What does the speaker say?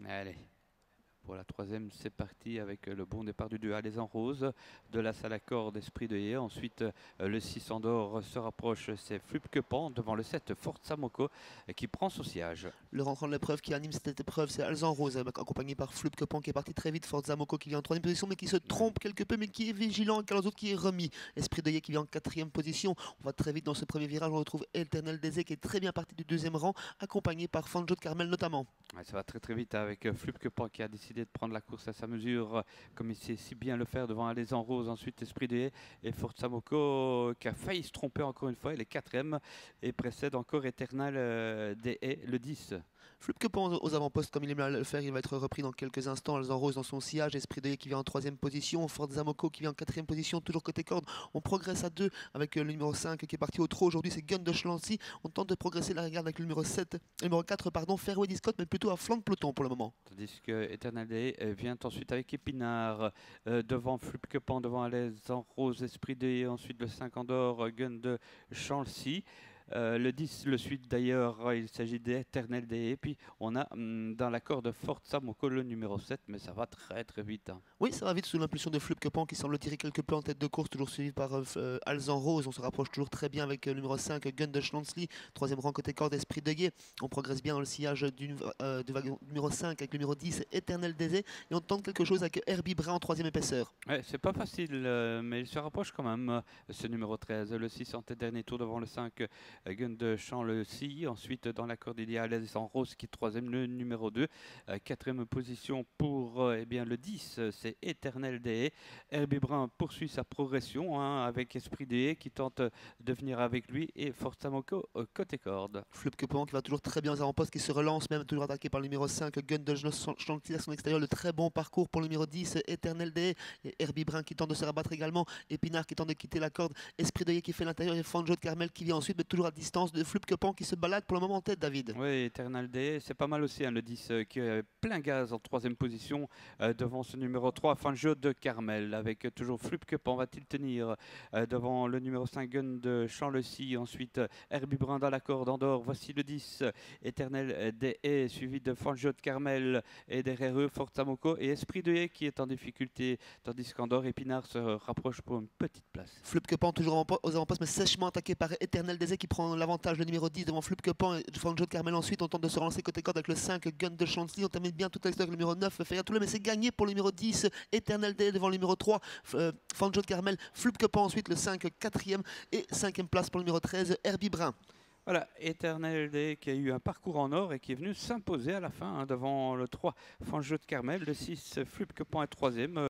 Allez, pour la troisième, c'est parti avec le bon départ du 2 à Les en Rose, de la salle à corde Esprit de Haie. Ensuite, le 6 en d'or se rapproche, c'est Flupkepan devant le 7 Forza Moko qui prend son siège. Le rentrant de l'épreuve qui anime cette épreuve, c'est Alzan Rose, accompagné par Flupkepan qui est parti très vite. Forza Moko qui vient en troisième position, mais qui se trompe quelque peu, mais qui est vigilant, et Calazot qui est remis. Esprit de Haie qui vient en quatrième position. On va très vite dans ce premier virage. On retrouve Eternel Désé qui est très bien parti du deuxième rang, accompagné par Fanjo de Carmel notamment. Ouais, ça va très vite avec Flupkepan qui a décidé de prendre la course à sa mesure, comme il sait si bien le faire devant Les en Rose. Ensuite, Esprit de Haie et Forza Moko qui a failli se tromper encore une fois. Il est quatrième et précède encore Eternel des Haies, le 10. Flupkepan aux avant-postes, comme il aime le faire, il va être repris dans quelques instants. Alzan Rose dans son sillage, Esprit de Haie qui vient en troisième position, Forza Moko qui vient en quatrième position, toujours côté corde. On progresse à deux avec le numéro 5 qui est parti au trot. Aujourd'hui, c'est Gun de Schlancy. On tente de progresser la regarde avec le numéro 7, le numéro 4, pardon, Fairway Discott, mais plutôt à flanc de peloton pour le moment. Tandis que Eternal Day vient ensuite avec Épinard, devant Flupkepan, devant Les en Rose, Esprit de Haie, ensuite le 5 en d'or, Gun de Chancy. Le 10 le suit d'ailleurs, il s'agit d'Eternal Day. Et puis on a dans la corde Forza Moko le numéro 7, mais ça va très vite. Hein. Oui, ça va vite sous l'impulsion de Flupkepan qui semble tirer quelque peu en tête de course, toujours suivi par Alzan Rose. On se rapproche toujours très bien avec le numéro 5, Gun de Schlansley. Troisième rang côté corde, Esprit de Haie. On progresse bien dans le sillage du wagon numéro 5 avec le numéro 10, Eternel Désé. Et on tente quelque chose avec Herbie Brun en troisième épaisseur. Ouais, c'est pas facile, mais il se rapproche quand même, ce numéro 13. Le 6 en tête dernier tour devant le 5, Gun de Chancy. Ensuite, dans la corde, il y a Les en Rose qui est troisième, le numéro 2. Quatrième position pour eh bien, le 10, c'est Eternel des Haies. Herbie Brun poursuit sa progression hein, avec Esprit des Haies qui tente de venir avec lui et Forza Moko côté corde. Flupkepan qui va toujours très bien aux avant-postes, qui se relance même, toujours attaqué par le numéro 5, Gun de Schlancy à son extérieur. Le très bon parcours pour le numéro 10, Eternel des Haies. Et Herbie Brun qui tente de se rabattre également. Épinard qui tente de quitter la corde. Esprit de Haie qui fait l'intérieur. Et Fanjo de Carmel qui vient ensuite, mais toujours à distance de Flupkepan qui se balade pour le moment en tête, David. Oui, Eternal Day, c'est pas mal aussi, hein, le 10 qui est plein gaz en troisième position devant ce numéro 3, Fanjo de Carmel, avec toujours Flupkepan, va-t-il tenir devant le numéro 5, Gun de Chancy, ensuite Herbie Brun dans la corde en d'or, voici le 10, Eternel des Haies, suivi de Fanjo de Carmel, et derrière eux, Forza Moko et Esprit de Haie qui est en difficulté, tandis qu'en d'or, Épinard se rapproche pour une petite place. Flupkepan toujours aux avant-postes, mais sèchement attaqué par Eternel Désé qui prend l'avantage, le numéro 10 devant Flupkepan et Fanjo de Carmel. Ensuite, on tente de se relancer côté corde avec le 5, Gun de Chancy. On termine bien tout à l'heure avec le numéro 9, Feria Toulé, mais c'est gagné pour le numéro 10, Eternel Désé devant le numéro 3, Fanjo de Carmel. Flupkepan ensuite, le 5, 4e et 5e place pour le numéro 13, Herbie Brun. Voilà, Eternel Day qui a eu un parcours en or et qui est venu s'imposer à la fin hein, devant le 3, Fanjo de Carmel, le 6, Flupkepan est troisième.